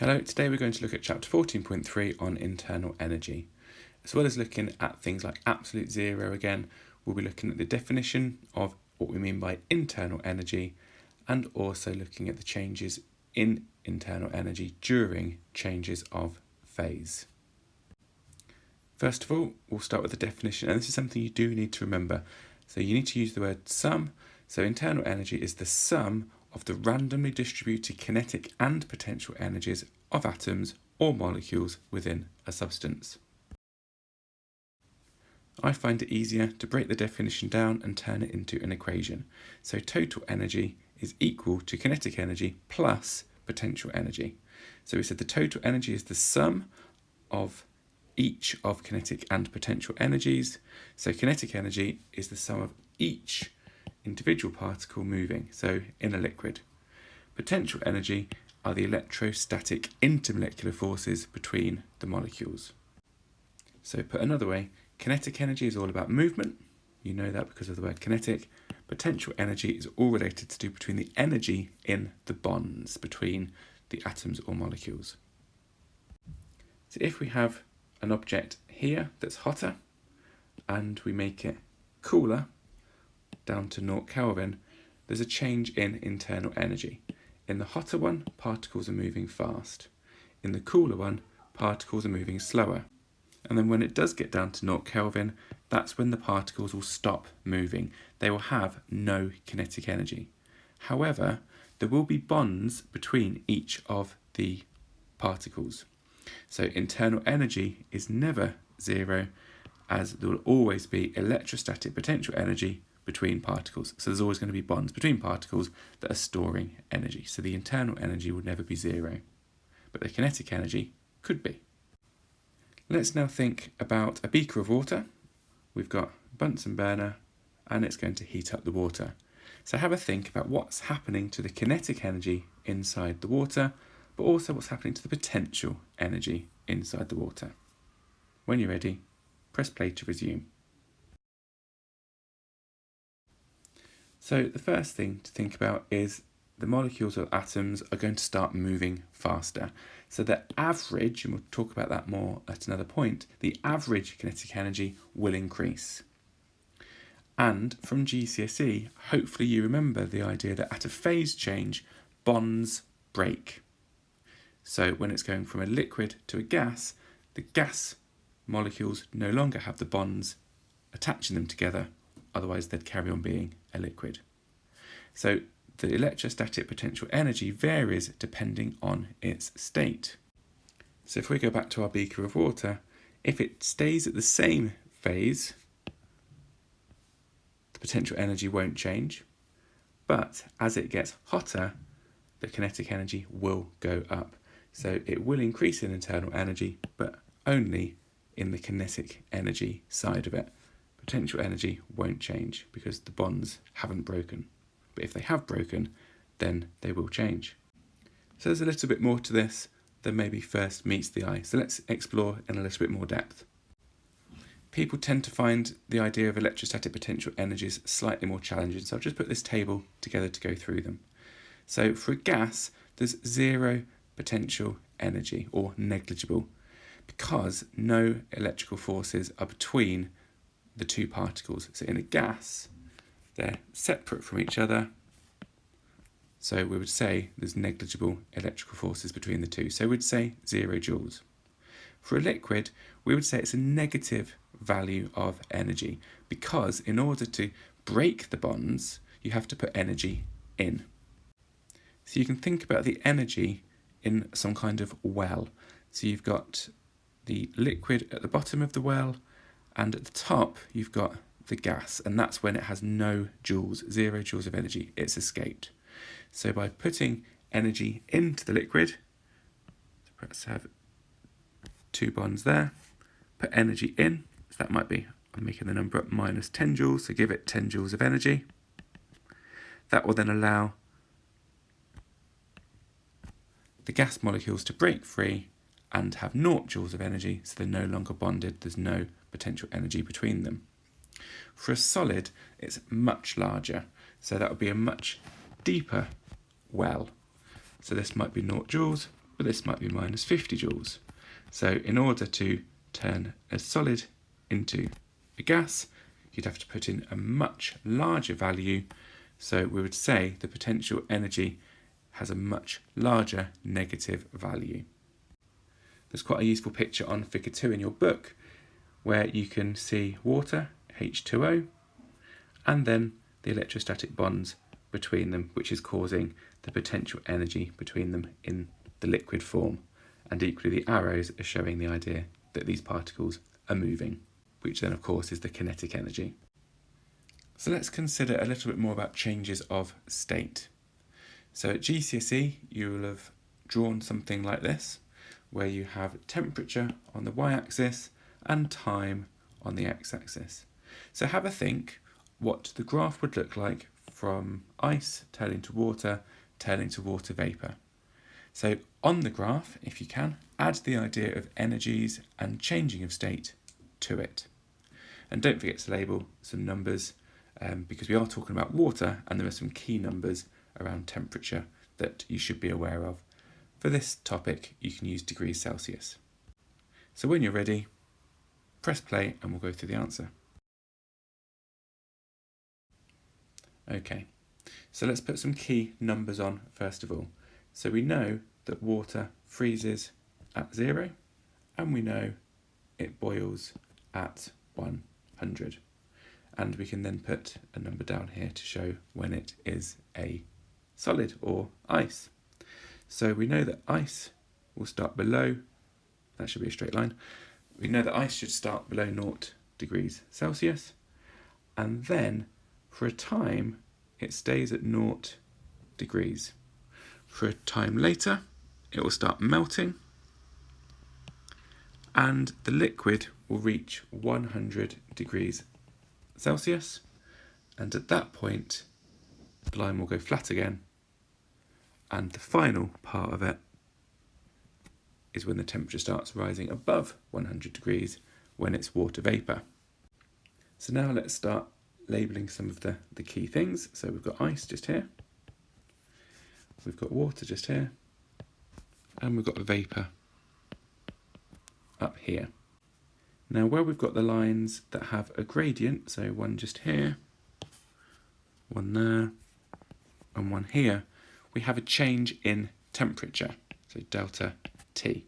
Hello, today we're going to look at chapter 14.3 on internal energy. As well as looking at things like absolute zero again, we'll be looking at the definition of what we mean by internal energy and also looking at the changes in internal energy during changes of phase. First of all, we'll start with the definition, and this is something you do need to remember. So you need to use the word sum. So internal energy is the sum of the randomly distributed kinetic and potential energies of atoms or molecules within a substance. I find it easier to break the definition down and turn it into an equation. So total energy is equal to kinetic energy plus potential energy. So we said the total energy is the sum of each of kinetic and potential energies. So kinetic energy is the sum of each individual particle moving, so in a liquid. Potential energy are the electrostatic intermolecular forces between the molecules. So put another way, kinetic energy is all about movement. You know that because of the word kinetic. Potential energy is all related to do between the energy in the bonds between the atoms or molecules. So if we have an object here that's hotter and we make it cooler down to 0 Kelvin, there's a change in internal energy. In the hotter one, particles are moving fast. In the cooler one, particles are moving slower. And then when it does get down to 0 Kelvin, that's when the particles will stop moving. They will have no kinetic energy. However, there will be bonds between each of the particles. So internal energy is never zero, as there will always be electrostatic potential energy between particles. So there's always going to be bonds between particles that are storing energy. So the internal energy would never be zero, but the kinetic energy could be. Let's now think about a beaker of water. We've got a Bunsen burner and it's going to heat up the water. So have a think about what's happening to the kinetic energy inside the water, but also what's happening to the potential energy inside the water. When you're ready, press play to resume. So the first thing to think about is the molecules or atoms are going to start moving faster. So the average, and we'll talk about that more at another point, the average kinetic energy will increase. And from GCSE, hopefully you remember the idea that at a phase change, bonds break. So when it's going from a liquid to a gas, the gas molecules no longer have the bonds attaching them together, otherwise they'd carry on being a liquid. So the electrostatic potential energy varies depending on its state. So if we go back to our beaker of water, if it stays at the same phase, the potential energy won't change, but as it gets hotter, the kinetic energy will go up. So it will increase in internal energy, but only in the kinetic energy side of it. Potential energy won't change because the bonds haven't broken. But if they have broken, then they will change. So there's a little bit more to this than maybe first meets the eye. So let's explore in a little bit more depth. People tend to find the idea of electrostatic potential energies slightly more challenging. So I've just put this table together to go through them. So for a gas, there's zero potential energy, or negligible, because no electrical forces are between the two particles. So in a gas, they're separate from each other. So we would say there's negligible electrical forces between the two. So we'd say 0 joules. For a liquid, we would say it's a negative value of energy, because in order to break the bonds, you have to put energy in. So you can think about the energy in some kind of well. So you've got the liquid at the bottom of the well, and at the top you've got the gas, and that's when it has no joules, 0 joules of energy, it's escaped. So by putting energy into the liquid, let's have 2 bonds there, put energy in, so that might be, I'm making the number up, minus 10 joules, so give it 10 joules of energy. That will then allow the gas molecules to break free and have 0 joules of energy, so they're no longer bonded, there's no potential energy between them. For a solid, it's much larger, so that would be a much deeper well. So this might be 0 joules, but Well, this might be minus 50 joules. So in order to turn a solid into a gas, you'd have to put in a much larger value. So we would say the potential energy has a much larger negative value. There's quite a useful picture on figure 2 in your book where you can see water, H2O, and then the electrostatic bonds between them, which is causing the potential energy between them in the liquid form. And equally the arrows are showing the idea that these particles are moving, which then of course is the kinetic energy. So let's consider a little bit more about changes of state. So at GCSE you will have drawn something like this, where you have temperature on the y-axis and time on the x-axis. So have a think what the graph would look like from ice turning to water vapour. So on the graph, if you can, add the idea of energies and changing of state to it. And don't forget to label some numbers because we are talking about water and there are some key numbers around temperature that you should be aware of. For this topic, you can use degrees Celsius. So when you're ready, press play and we'll go through the answer. Okay, so let's put some key numbers on first of all. So we know that water freezes at 0 and we know it boils at 100. And we can then put a number down here to show when it is a solid or ice. So we know that ice will start below, that should be a straight line. We know that ice should start below 0 degrees Celsius, and then for a time it stays at 0 degrees. For a time later it will start melting and the liquid will reach 100 degrees Celsius, and at that point the line will go flat again, and the final part of it is when the temperature starts rising above 100 degrees when it's water vapour. So now let's start labelling some of the key things. So we've got ice just here, we've got water just here, and we've got vapour up here. Now where we've got the lines that have a gradient, so one just here, one there, and one here, we have a change in temperature, so delta T.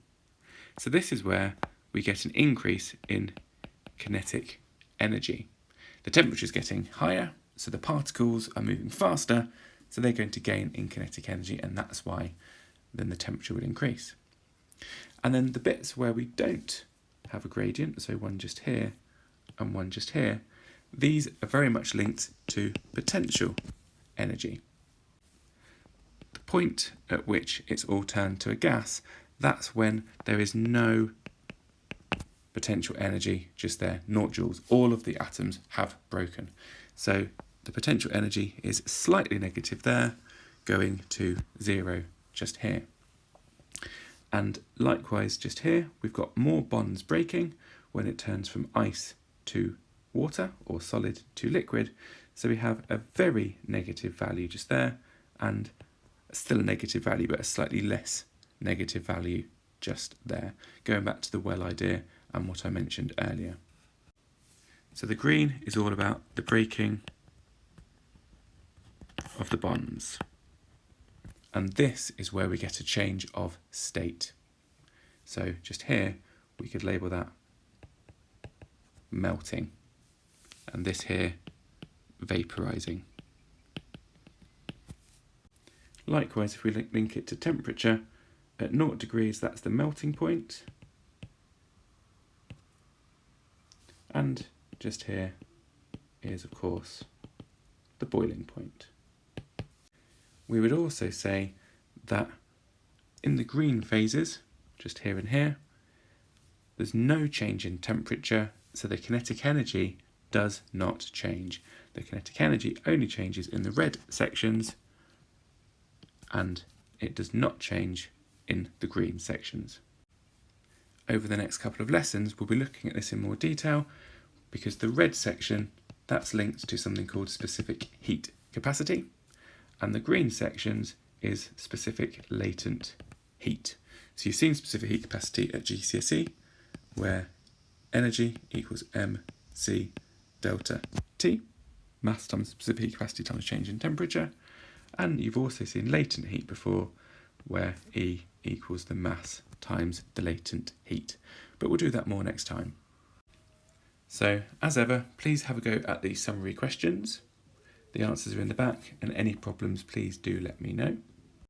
So this is where we get an increase in kinetic energy. The temperature is getting higher, so the particles are moving faster, so they're going to gain in kinetic energy, and that's why then the temperature would increase. And then the bits where we don't have a gradient, so one just here and one just here, these are very much linked to potential energy. The point at which it's all turned to a gas, that's when there is no potential energy just there, 0 joules. All of the atoms have broken. So the potential energy is slightly negative there, going to 0 just here. And likewise just here, we've got more bonds breaking when it turns from ice to water or solid to liquid. So we have a very negative value just there, and still a negative value, but a slightly less negative value just there, going back to the well idea and what I mentioned earlier. So the green is all about the breaking of the bonds. And this is where we get a change of state. So just here, we could label that melting, and this here, vaporizing. Likewise, if we link it to temperature, at 0 degrees, that's the melting point. And just here is, of course, the boiling point. We would also say that in the green phases, just here and here, there's no change in temperature, so the kinetic energy does not change. The kinetic energy only changes in the red sections, and it does not change in the green sections. Over the next couple of lessons, we'll be looking at this in more detail, because the red section, that's linked to something called specific heat capacity, and the green sections is specific latent heat. So you've seen specific heat capacity at GCSE, where energy equals mc delta T, mass times specific heat capacity times change in temperature. And you've also seen latent heat before, where E equals the mass times the latent heat. But we'll do that more next time. So, as ever, please have a go at the summary questions. The answers are in the back, and any problems, please do let me know.